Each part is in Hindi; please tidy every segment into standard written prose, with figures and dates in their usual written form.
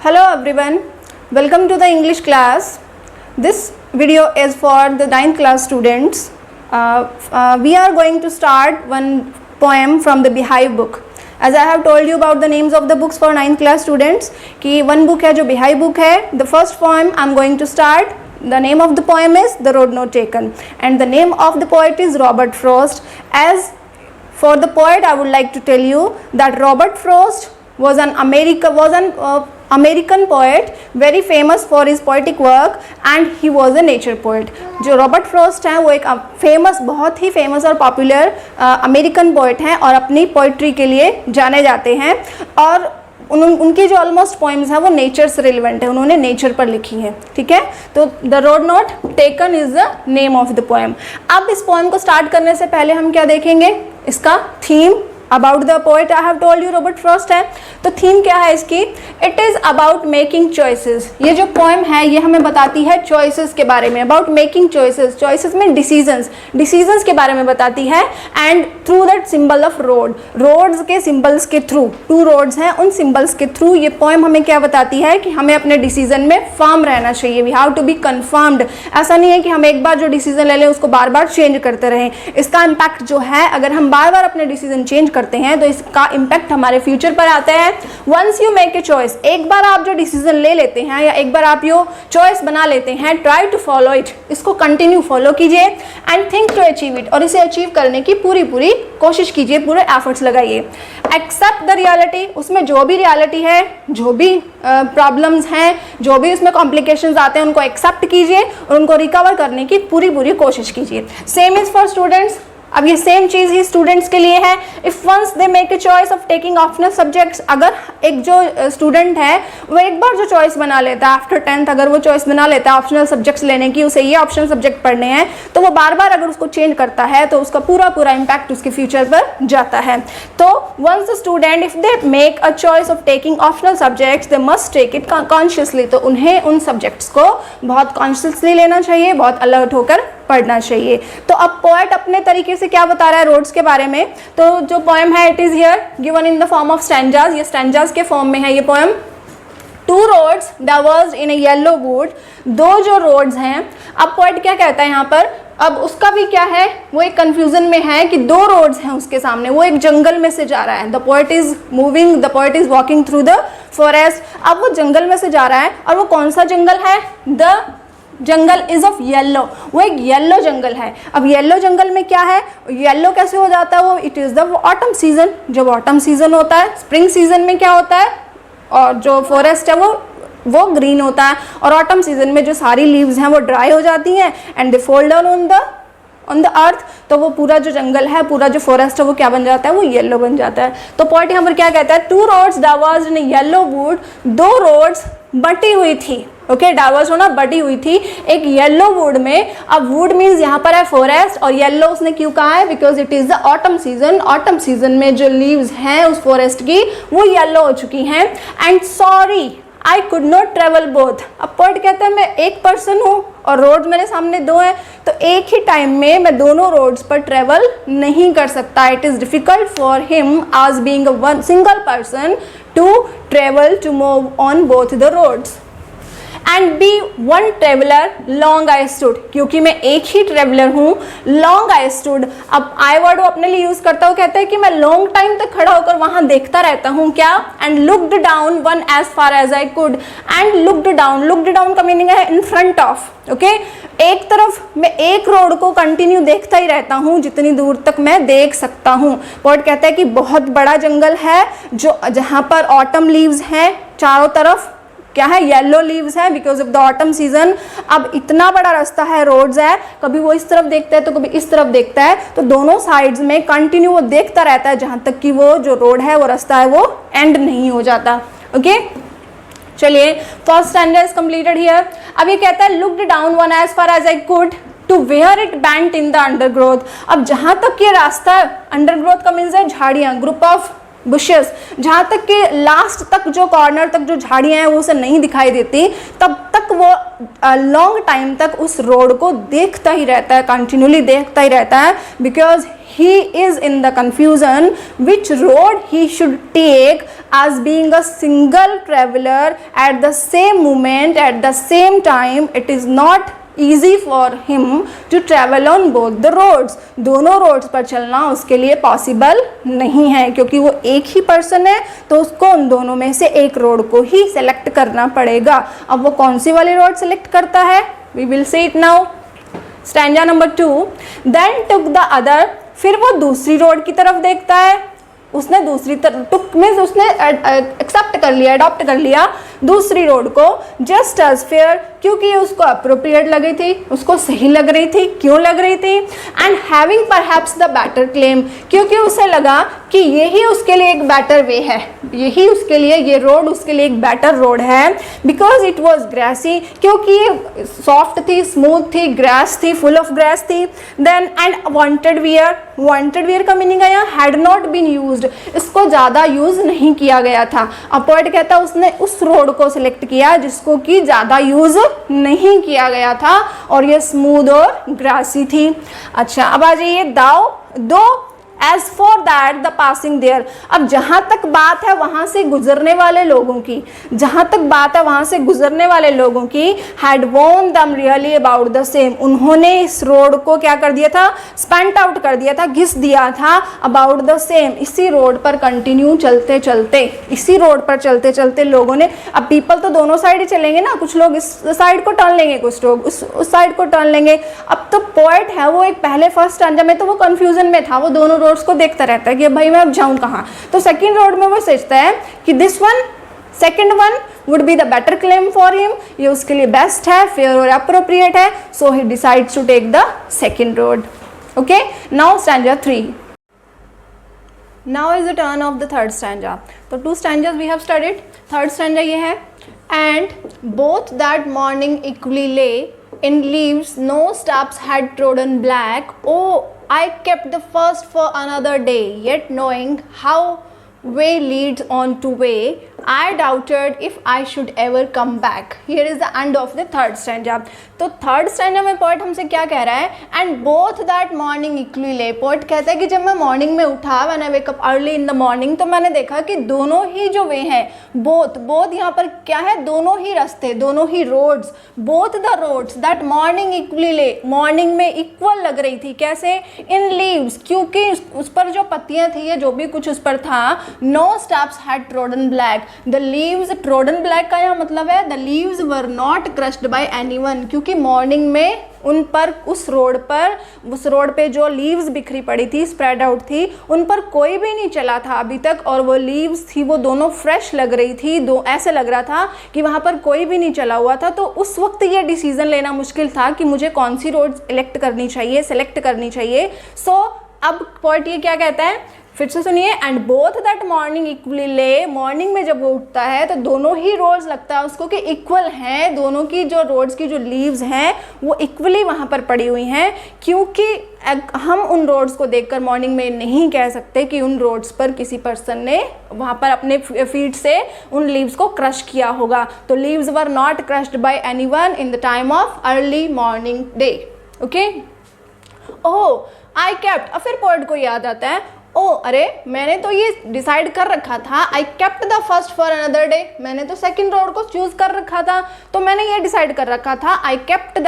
Hello everyone, welcome to the English class. This video is for the 9th class students. We are going to start one poem from the Beehive book. As I have told you about the names of the books for 9th class students, कि one book है जो Beehive book है. The first poem I am going to start. The name of the poem is The Road Not Taken, and the name of the poet is Robert Frost. As for the poet, I would like to tell you that Robert Frost was an American poet, very famous for his poetic work, and he was a nature poet. जो रॉबर्ट फ्रॉस्ट हैं वो एक बहुत ही फेमस और पॉपुलर अमेरिकन पोएट हैं और अपनी पोइट्री के लिए जाने जाते हैं और उनकी जो ऑलमोस्ट पोएम्स हैं वो नेचर से रिलेवेंट है, उन्होंने नेचर पर लिखी है. ठीक है, तो the road not taken is the name of the poem. अब इस पोएम को स्टार्ट करने से पहले हम क्या देखेंगे, इसका theme. About the poet I have told you Robert Frost है, तो थीम क्या है इसकी, it is about making choices. ये जो पोएम है ये हमें बताती है चॉइसेस के बारे में, अबाउट मेकिंग चॉइसेस. चॉइसेस में डिसीजंस के बारे में बताती है. And through that symbol of roads के सिंबल्स के थ्रू, 2 रोड्स हैं, उन सिंबल्स के थ्रू ये पोएम हमें क्या बताती है कि हमें अपने डिसीजन में फर्म रहना चाहिए. We have to be confirmed. ऐसा नहीं है कि हम एक बार जो डिसीजन ले लें उसको बार बार चेंज करते रहें. इसका इम्पैक्ट जो है, अगर हम बार बार अपने डिसीजन चेंज करते हैं तो इसका इम्पैक्ट हमारे फ्यूचर पर आता है. Once you make a choice, एक बार आप जो डिसीजन ले लेते हैं या एक बार आप यो चॉइस बना लेते हैं, ट्राई टू फॉलो इट, इसको कंटिन्यू फॉलो कीजिए. And think to achieve it, और इसे अचीव करने की पूरी कोशिश कीजिए, पूरे एफर्ट्स लगाइए. एक्सेप्ट द रियलिटी, उसमें जो भी रियलिटी है, जो भी प्रॉब्लम्स हैं, जो भी उसमें कॉम्प्लिकेशंस आते हैं उनको एक्सेप्ट कीजिए और उनको रिकवर करने की पूरी कोशिश कीजिए. Same is for students. अब ये सेम चीज़ ही स्टूडेंट्स के लिए है. If once they make a choice of taking optional subjects, अगर एक जो स्टूडेंट है वो एक बार जो चॉइस बना लेता है आफ्टर 10th, अगर वो चॉइस बना लेता है ऑप्शनल सब्जेक्ट्स लेने की, उसे ये ऑप्शनल सब्जेक्ट पढ़ने हैं, तो वो बार बार अगर उसको चेंज करता है तो उसका पूरा इम्पैक्ट उसके फ्यूचर पर जाता है. तो once the student if they make a choice of taking optional subjects, they must take it consciously. तो उन्हें उन सब्जेक्ट्स को बहुत कॉन्शियसली लेना चाहिए, बहुत अलर्ट होकर पढ़ना चाहिए. तो अब पोएट अपने तरीके से क्या बता रहा है रोड्स के बारे में. तो जो पोएम है it is here given in the form of stanzas. ये स्टैंजास के फॉर्म में है ये पोएम. 2 रोड्स डाइवर्स्ड इन ए येलो वुड, 2 जो रोड्स हैं. अब पोएट क्या कहता है यहाँ पर, अब उसका भी क्या है, वो एक कंफ्यूजन में है कि 2 रोड्स हैं उसके सामने, वो एक जंगल में से जा रहा है. The poet is walking through the forest. अब वो जंगल में से जा रहा है और वो कौन सा जंगल है, the jungle is of yellow, वो एक येलो जंगल है. अब येलो जंगल में क्या है, येलो कैसे हो जाता है वो, it is the autumn season. जब ऑटम सीजन होता है, स्प्रिंग सीजन में क्या होता है, और जो फॉरेस्ट है वो ग्रीन होता है, और ऑटम सीजन में जो सारी लीव्स हैं वो ड्राई हो जाती हैं and they fall down on the earth. तो वो पूरा जो जंगल है, पूरा जो फॉरेस्ट है वो क्या बन जाता है, वो येलो बन जाता है. तो पॉइंट यहाँ पर क्या कहता है, 2 roads diverged in yellow wood, 2 roads बटी हुई थी. ओके, डाइवर्स होना, बटी हुई थी एक येलो वुड में. अब वुड मीन्स यहाँ पर है फॉरेस्ट, और येलो उसने क्यों कहा है, because it is the autumn season. Autumn season में जो लीव्स हैं उस फॉरेस्ट की वो येलो हो चुकी हैं. And sorry I could not travel both. अब पोएट कहता है मैं एक पर्सन हूँ और रोड मेरे सामने 2 हैं, तो एक ही टाइम में मैं दोनों रोड्स पर ट्रेवल नहीं कर सकता. It is difficult for him as being a one single person to travel to move on both the roads. And be one traveler long I stood, क्योंकि मैं एक ही ट्रेवलर हूँ. लॉन्ग आई स्टूड, अब आई वर्ड वो अपने लिए यूज करता हूँ, कहता है कि मैं लॉन्ग टाइम तक खड़ा होकर वहां देखता रहता हूँ क्या. And looked down one as far as I could. And looked down का मीनिंग है इन फ्रंट ऑफ. ओके, एक तरफ मैं एक रोड को कंटिन्यू देखता ही रहता हूँ जितनी दूर तक मैं देख सकता हूँ. पोएट कहता है कि बहुत बड़ा जंगल है जहाँ पर ऑटम लीव्स हैं, चारों तरफ क्या है, येलो लीव्स है because of the autumn season. अब इतना बड़ा रास्ता है, रोड्स है, कभी वो इस तरफ देखता है तो कभी इस तरफ देखता है, तो दोनों साइड्स में कंटिन्यू वो देखता रहता है जहाँ तक कि वो जो रोड है, वो रास्ता है, वो एंड नहीं हो जाता. ओके, चलिए first standard is completed here. अब ये कहता है looked down one as far as I could to where it bent in the undergrowth. अब जहाँ तक ये रास्ता, अंडरग्रोथ का मीन्स है झाड़ियाँ, ग्रुप ऑफ बुशेस, जहाँ तक कि लास्ट तक जो कॉर्नर तक जो झाड़ियाँ हैं वो उसे नहीं दिखाई देती, तब तक वो लॉन्ग टाइम तक उस रोड को देखता ही रहता है, कंटिन्यूली देखता ही रहता है, because he is in the confusion which road he should take, as being a single traveler at the same moment, at the same time. It is not easy for him to travel on both the roads. दोनों रोड्स पर चलना उसके लिए पॉसिबल नहीं है, क्योंकि वो एक ही पर्सन है, तो उसको उन दोनों में से एक रोड को ही सेलेक्ट करना पड़ेगा। अब वो कौन सी वाली रोड सेलेक्ट करता है, we will see it now. Stanza number 2, then took the other, फिर वो दूसरी रोड की तरफ देखता है, उसने दूसरी तरफ टुक मीन्स उसने एक्सेप्ट कर लिया, अडॉप्ट कर लिया दूसरी रोड को, जस्ट एज फेयर, क्योंकि उसको अप्रोप्रिएट लगी थी, उसको सही लग रही थी। क्यों लग रही थी? And having perhaps the better claim, क्योंकि उसे लगा कि यही उसके लिए एक बेटर वे है, यही उसके लिए, ये रोड उसके लिए एक बेटर रोड है। बिकॉज इट वॉज ग्रासी, क्योंकि ये सॉफ्ट थी, स्मूथ थी, ग्रास थी, फुल ऑफ ग्रास थी। Then and wanted wear, wanted wear का मीनिंग आया हैड नॉट बीन यूज्ड, इसको ज़्यादा यूज़ नहीं किया गया था। अब पोएट कहता है उसने उस रोड को सिलेक्ट किया जिसको कि ज़्यादा यूज़ नहीं किया गया था और ये स्मूथ और ग्रासी थी। अच्छा, अब आ जाइए though though, as for that the passing there, अब जहाँ तक बात है वहाँ से गुजरने वाले लोगों की, जहाँ तक बात है वहाँ से गुजरने वाले लोगों की, हैड वॉर्न दम रियली अबाउट द सेम, उन्होंने इस रोड को क्या कर दिया था, स्पेंट आउट कर दिया था, घिस दिया था, अबाउट द सेम, इसी रोड पर कंटिन्यू चलते चलते, इसी रोड पर चलते चलते लोगों ने, अब पीपल तो दोनों साइड ही चलेंगे ना, कुछ लोग इस साइड को टर्न लेंगे, कुछ लोग उस साइड को टर्न लेंगे। अब तो पोएट है वो एक पहले फर्स्ट स्टैंजा में तो वो कंफ्यूजन में था, वो दोनों रोड्स को देखता रहता है कि भाई मैं अब जाऊं कहाँ, तो सेकंड रोड में वो सोचता है कि this one, second one would be the better claim for him, ये उसके लिए बेस्ट है, फेयर और अप्रोप्रिएट है, so he decides to take the second road. Okay, now stanza 3, now is the turn of the third stanza. तो 2 stanzas we have studied, third stanza ये है, and both that morning equally lay in leaves no steps had trodden black, oh I kept the first for another day, yet knowing how way leads on to way, I doubted if I should ever come back. Here is the end of the third stanza. तो थर्ड स्टैंजा में पोएट हमसे क्या कह रहा है, and both that morning equally ले, पोएट कहता है कि जब मैं मॉर्निंग में उठा, when I wake up early in the morning, तो मैंने देखा कि दोनों ही जो वे हैं, बोथ यहाँ पर क्या है, दोनों ही रास्ते, दोनों ही roads, both the roads that morning equally lay, morning में इक्वल लग रही थी, कैसे, इन लीव्स, क्योंकि उस पर जो पत्तियां थी या जो भी कुछ उस पर था, no steps had trodden black, the leaves, trodden black का यहाँ मतलब है the leaves were not crushed by anyone, क्योंकि मॉर्निंग में उन पर उस रोड पे जो लीव्स बिखरी पड़ी थी, स्प्रेड आउट थी, उन पर कोई भी नहीं चला था अभी तक, और वो लीव्स थी वो दोनों फ्रेश लग रही थी, ऐसे लग रहा था कि वहाँ पर कोई भी नहीं चला हुआ था। तो उस वक्त ये डिसीजन लेना मुश्किल था कि मुझे कौन सी रोड सेलेक्ट करनी चाहिए। सो अब पॉइंट ये क्या कहता है, फिर से सुनिए, and both that morning equally lay, morning में जब वो उठता है तो दोनों ही रोड्स लगता है उसको कि इक्वल हैं, दोनों की जो रोड्स की जो लीव्स हैं वो इक्वली वहाँ पर पड़ी हुई हैं, क्योंकि हम उन रोड्स को देखकर मॉर्निंग में नहीं कह सकते कि उन रोड्स पर किसी पर्सन ने वहाँ पर अपने फीट से उन लीव्स को क्रश किया होगा। तो leaves were not crushed by anyone in the time of early morning day. Okay, oh I kept, अब फिर पोएट को याद आता है, ओ अरे मैंने तो ये डिसाइड कर रखा था, I kept the first for another day, मैंने तो सेकंड रोड को चूज कर रखा था, तो मैंने ये डिसाइड कर रखा था, I kept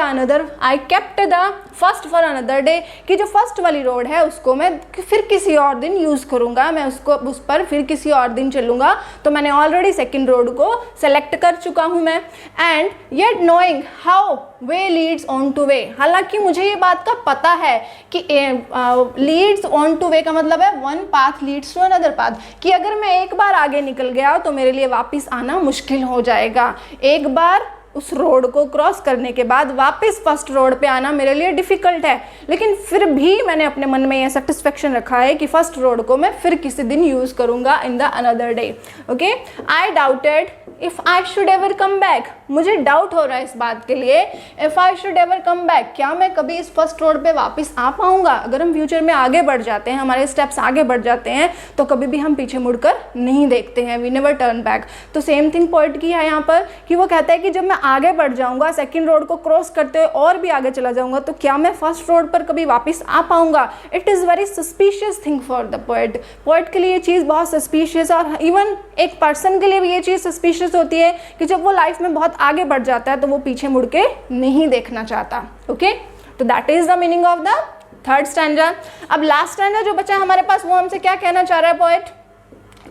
the first for another day, कि जो फर्स्ट वाली रोड है उसको मैं फिर किसी और दिन यूज़ करूँगा, मैं उस पर फिर किसी और दिन चलूँगा, तो मैंने ऑलरेडी सेकंड रोड को सेलेक्ट कर चुका हूँ मैं। And yet knowing how way Leeds on two way, हालांकि मुझे ये बात का पता है कि लीड्स ऑन टू वे का मतलब है one path leads to another path, कि अगर मैं एक बार आगे निकल गया तो मेरे लिए वापस आना मुश्किल हो जाएगा, एक बार उस रोड को क्रॉस करने के बाद वापस फर्स्ट रोड पे आना मेरे लिए डिफ़िकल्ट है, लेकिन फिर भी मैंने अपने मन में यह सेटिस्फेक्शन रखा है कि फर्स्ट रोड को मैं फिर किसी दिन यूज़ करूँगा in the another day. Okay, I doubted if I should ever come back, मुझे डाउट हो रहा है इस बात के लिए, if I should ever come back, क्या मैं कभी इस फर्स्ट रोड पे वापस आ पाऊंगा? अगर हम फ्यूचर में आगे बढ़ जाते हैं, हमारे स्टेप्स आगे बढ़ जाते हैं, तो कभी भी हम पीछे मुड़कर नहीं देखते हैं, वी नेवर टर्न बैक। तो सेम थिंग पोएट की है यहाँ पर कि वो कहता है कि जब मैं आगे बढ़ जाऊंगा, सेकेंड रोड को क्रॉस करते हुए और भी आगे चला जाऊंगा, तो क्या मैं फर्स्ट रोड पर कभी वापस आ पाऊंगा? It is very suspicious thing for the poet. Poet के लिए ये चीज़ बहुत सस्पिशियस, और इवन एक पर्सन के लिए भी ये चीज़ सस्पिशियस होती है कि जब वो लाइफ में बहुत आगे बढ़ जाता है तो वो पीछे मुड़ के नहीं देखना चाहता। ओके, तो that is the meaning of the third stanza. अब लास्ट स्टैंजा जो बचा है हमारे पास, वो हमसे क्या कहना चाह रहा है poet?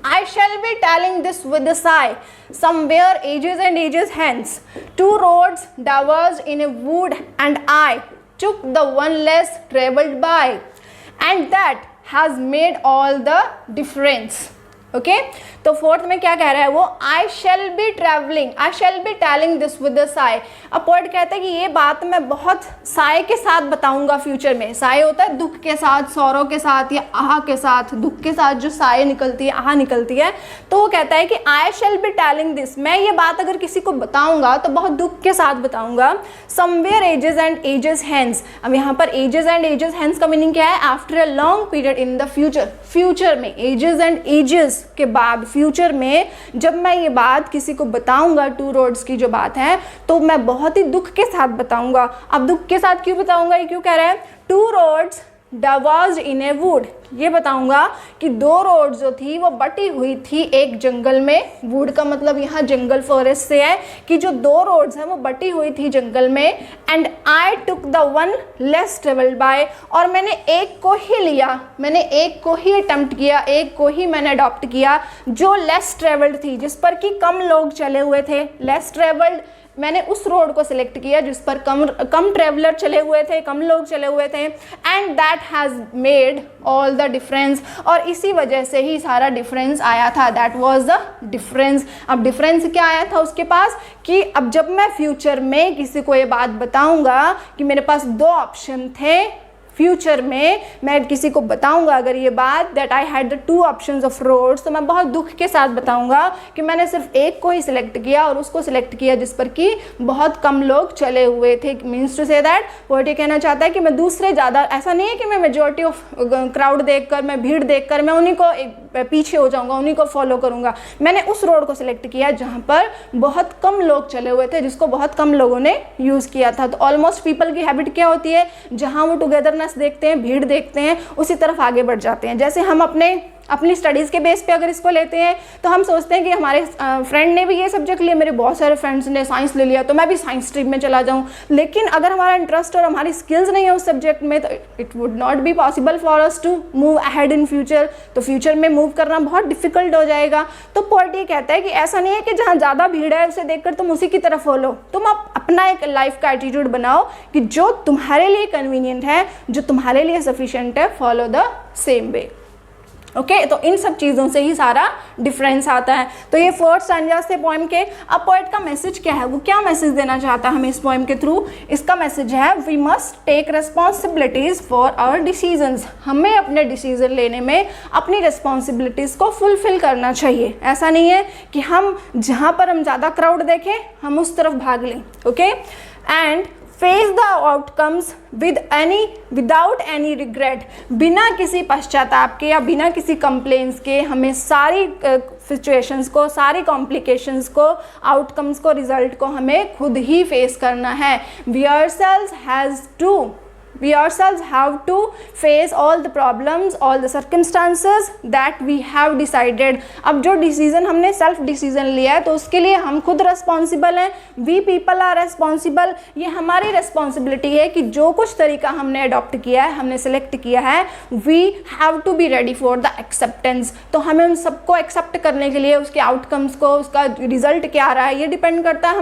I shall be telling this with a sigh, somewhere ages and ages hence, two roads diverged in a wood, and I took the one less travelled by, and that has made all the difference. Okay, तो फोर्थ में क्या कह रहा है वो? I shall be travelling, I shall be telling this with a Sai. अब पोएट कहता है कि ये बात मैं बहुत साय के साथ बताऊंगा फ्यूचर में। साय होता है दुख के साथ, सौरों के साथ, या आह के साथ। दुख के साथ जो साय निकलती है, आह निकलती है, तो वो कहता है कि I shall be telling this, मैं ये बात अगर किसी को बताऊंगा तो बहुत दुख के साथ बताऊंगा। Somewhere ages and ages hence, अब यहाँ पर एजेस एंड एजेस हैंस का मीनिंग क्या है? After a long period in the future, future में, एजेस एंड एजेस के बाद, फ्यूचर में जब मैं ये बात किसी को बताऊंगा, टू रोड्स की जो बात है, तो मैं बहुत ही दुख के साथ बताऊंगा। अब दुख के साथ क्यों बताऊंगा? ये क्यों कह रहा है? Two roads diverged in a wood, ये बताऊंगा कि दो रोड जो थी वो बटी हुई थी एक जंगल में। वुड का मतलब यहाँ जंगल, फॉरेस्ट से है, कि जो दो रोड्स हैं वो बटी हुई थी जंगल में। And I took the one less travelled by, और मैंने एक को ही लिया, मैंने एक को ही अटेम्प्ट किया, एक को ही मैंने अडॉप्ट किया जो लेस ट्रेवल्ड थी, जिस पर कि कम लोग चले हुए थे। लेस ट्रेवल्ड, मैंने उस रोड को सिलेक्ट किया जिस पर कम ट्रेवलर चले हुए थे, कम लोग चले हुए थे। And that has made all the difference, और इसी वजह से ही सारा डिफरेंस आया था। That was the difference. अब डिफरेंस क्या आया था उसके पास? कि अब जब मैं फ्यूचर में किसी को ये बात बताऊंगा कि मेरे पास दो ऑप्शन थे, फ्यूचर में मैं किसी को बताऊंगा अगर ये बात, that I had the two options of roads, तो मैं बहुत दुख के साथ बताऊंगा कि मैंने सिर्फ एक को ही सिलेक्ट किया और उसको सिलेक्ट किया जिस पर कि बहुत कम लोग चले हुए थे। Means to say that poet ये कहना चाहता है कि मैं दूसरे ज़्यादा, ऐसा नहीं है कि मैं मेजॉरिटी ऑफ क्राउड देखकर, मैं भीड़ देखकर मैं उन्हीं को पीछे हो जाऊंगा, उन्हीं को फॉलो करूंगा। मैंने उस रोड को सिलेक्ट किया जहाँ पर बहुत कम लोग चले हुए थे, जिसको बहुत कम लोगों ने यूज़ किया था। तो ऑलमोस्ट पीपल की हैबिट क्या होती है? जहाँ वो टुगेदरनेस देखते हैं, भीड़ देखते हैं, उसी तरफ आगे बढ़ जाते हैं। जैसे हम अपनी स्टडीज़ के बेस पे अगर इसको लेते हैं तो हम सोचते हैं कि हमारे फ्रेंड ने भी ये सब्जेक्ट लिया, मेरे बहुत सारे फ्रेंड्स ने साइंस ले लिया, तो मैं भी साइंस स्ट्रीम में चला जाऊं। लेकिन अगर हमारा इंटरेस्ट और हमारी स्किल्स नहीं है उस सब्जेक्ट में, तो it would not be possible for us to move ahead in future. तो फ्यूचर में मूव करना बहुत डिफिकल्ट हो जाएगा। तो पोएट ये कहता है कि ऐसा नहीं है कि जहाँ ज़्यादा भीड़ है उसे देखकर तुम उसी की तरफ फॉलो, तुम अपना एक लाइफ का एटीट्यूड बनाओ कि जो तुम्हारे लिए कन्वीनियंट है, जो तुम्हारे लिए सफिशिएंट है, follow the same way. Okay, तो इन सब चीज़ों से ही सारा डिफरेंस आता है। तो ये फोर्थ स्टैंजास थे पोएम के। अब पोएट का मैसेज क्या है? वो क्या मैसेज देना चाहता है हमें इस पोएम के थ्रू? इसका मैसेज है, we must take responsibilities for our decisions. हमें अपने डिसीजन लेने में अपनी रिस्पॉन्सिबिलिटीज़ को फुलफिल करना चाहिए। ऐसा नहीं है कि हम जहाँ पर हम ज़्यादा क्राउड देखें हम उस तरफ भाग लें। Okay, and face the outcomes without any regret, बिना किसी पश्चाताप के या बिना किसी कंप्लेंट्स के हमें सारी सिचुएशंस को, सारी कॉम्प्लिकेशंस को, आउटकम्स को, रिजल्ट को हमें खुद ही फेस करना है। We ourselves have to face all the problems, all the circumstances that we have decided. अब जो डिसीजन हमने सेल्फ डिसीजन लिया है तो उसके लिए हम खुद रिस्पॉन्सिबल हैं। We people are responsible. ये हमारी रिस्पॉन्सिबिलिटी है कि जो कुछ तरीका हमने अडॉप्ट किया है, हमने सेलेक्ट किया है, we have to be ready for the acceptance. तो हमें उन सबको एक्सेप्ट करने के लिए, उसके आउटकम्स को, उसका रिजल्ट क्या आ रहा है, ये डिपेंड करता है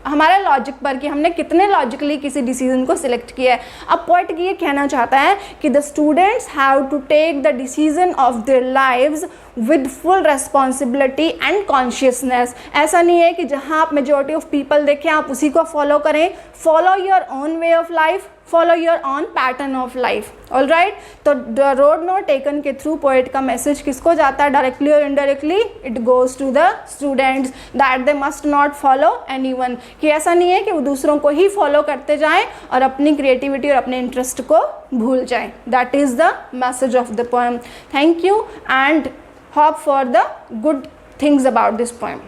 हमारे लॉजिक पर कि हमने कितने लॉजिकली किसी डिसीजन को सिलेक्ट किया है। अब पोएट ये कहना चाहता है कि the students have to take the decision of their lives with full responsibility and consciousness. ऐसा नहीं है कि जहाँ आप मेजॉरिटी ऑफ पीपल देखें आप उसी को फॉलो करें। Follow your own way of life, follow your own pattern of life. All right, तो द रोड नॉट टेकन के थ्रू पोएट का मैसेज किसको जाता है, डायरेक्टली और indirectly? It goes to the students that they must not follow anyone, कि ऐसा नहीं है कि वो दूसरों को ही फॉलो करते जाएं और अपनी क्रिएटिविटी और अपने इंटरेस्ट को भूल जाएं। That is the message of the poem. Thank you and hope for the good things about this poem.